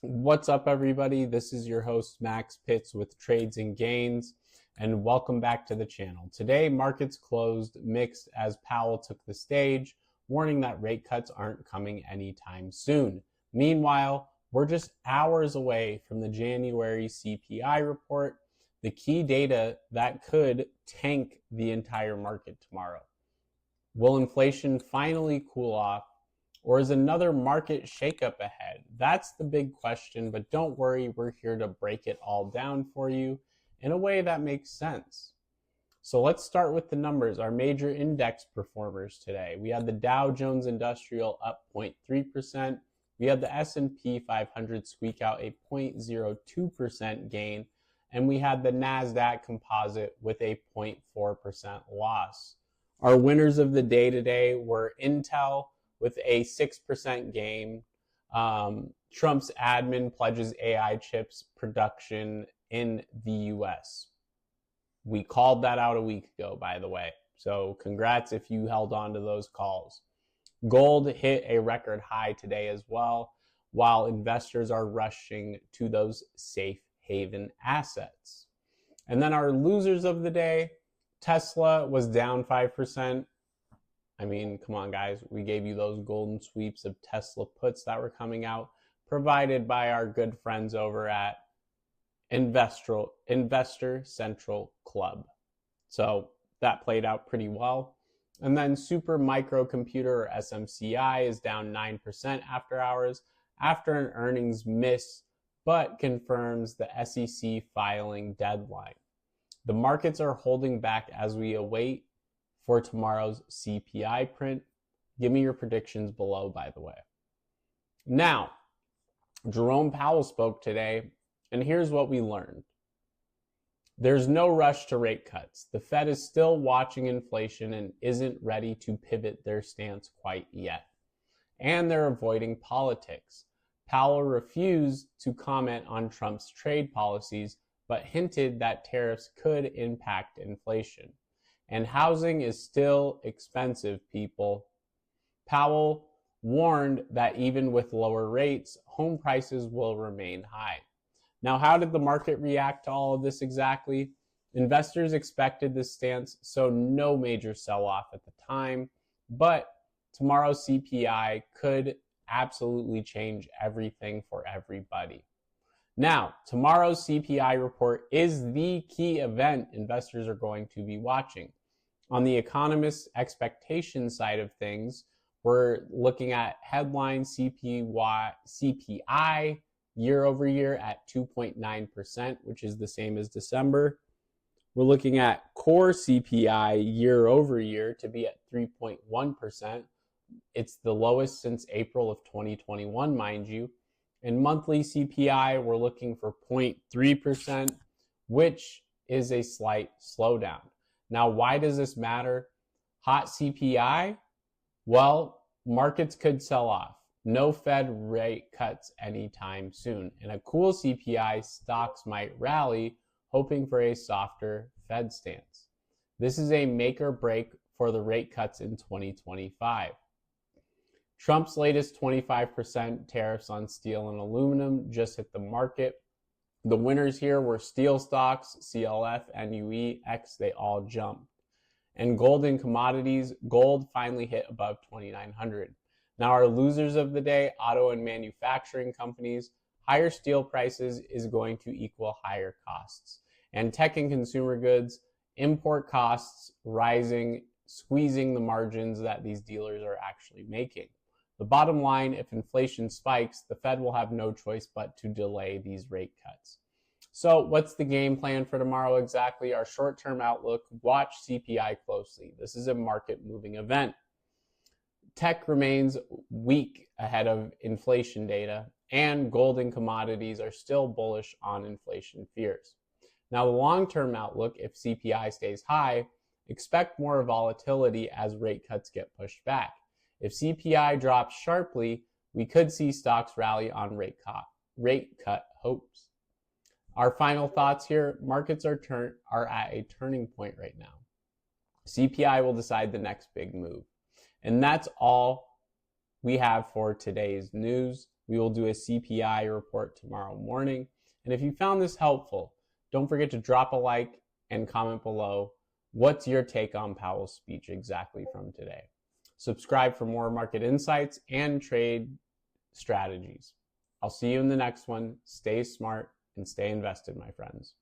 What's up, everybody? This is your host, Max Pitts with Trades and Gains, and welcome back to the channel. Today, markets closed mixed as Powell took the stage, warning that rate cuts aren't coming anytime soon. Meanwhile, we're just hours away from the January CPI report, the key data that could tank the entire market tomorrow. Will inflation finally cool off? Or is another market shakeup ahead? That's the big question, but don't worry, we're here to break it all down for you in a way that makes sense. So let's start with the numbers, our major index performers today. We had the Dow Jones Industrial up 0.3%. We had the S&P 500 squeak out a 0.02% gain, and we had the Nasdaq Composite with a 0.4% loss. Our winners of the day today were Intel with a 6% gain. Trump's admin pledges AI chips production in the US. We called that out a week ago, by the way. So congrats if you held on to those calls. Gold hit a record high today as well, while investors are rushing to those safe haven assets. And then our losers of the day, Tesla was down 5%. I mean, come on, guys. We gave you those golden sweeps of Tesla puts that were coming out, provided by our good friends over at Investor Central Club. So that played out pretty well. And then Super Microcomputer, or SMCI, is down 9% after hours after an earnings miss, but confirms the SEC filing deadline. The markets are holding back as we await for tomorrow's CPI print. Give me your predictions below, by the way. Now, Jerome Powell spoke today, and here's what we learned. There's no rush to rate cuts. The Fed is still watching inflation and isn't ready to pivot their stance quite yet. And they're avoiding politics. Powell refused to comment on Trump's trade policies, but hinted that tariffs could impact inflation. And housing is still expensive, people. Powell warned that even with lower rates, home prices will remain high. Now, how did the market react to all of this exactly? Investors expected this stance, so no major sell-off at the time. But tomorrow's CPI could absolutely change everything for everybody. Now, tomorrow's CPI report is the key event investors are going to be watching. On the economist's expectation side of things, we're looking at headline CPI year over year at 2.9%, which is the same as December. We're looking at core CPI year over year to be at 3.1%. It's the lowest since April of 2021, mind you. And monthly CPI, we're looking for 0.3%, which is a slight slowdown. Now, why does this matter? Hot CPI? Well, markets could sell off. No Fed rate cuts anytime soon. And a cool CPI, stocks might rally, hoping for a softer Fed stance. This is a make or break for the rate cuts in 2025. Trump's latest 25% tariffs on steel and aluminum just hit the market. The winners here were steel stocks, CLF, NUE, X, they all jumped. And gold and commodities, gold finally hit above 2,900. Now our losers of the day, auto and manufacturing companies, higher steel prices is going to equal higher costs. And tech and consumer goods, import costs rising, squeezing the margins that these dealers are actually making. The bottom line, if inflation spikes, the Fed will have no choice but to delay these rate cuts. So what's the game plan for tomorrow exactly? Our short-term outlook, watch CPI closely. This is a market-moving event. Tech remains weak ahead of inflation data, and gold and commodities are still bullish on inflation fears. Now, the long-term outlook, if CPI stays high, expect more volatility as rate cuts get pushed back. If CPI drops sharply, we could see stocks rally on rate cut hopes. Our final thoughts here, markets are at a turning point right now. CPI will decide the next big move. And that's all we have for today's news. We will do a CPI report tomorrow morning. And if you found this helpful, don't forget to drop a like and comment below. What's your take on Powell's speech exactly from today? Subscribe for more market insights and trade strategies. I'll see you in the next one. Stay smart and stay invested, my friends.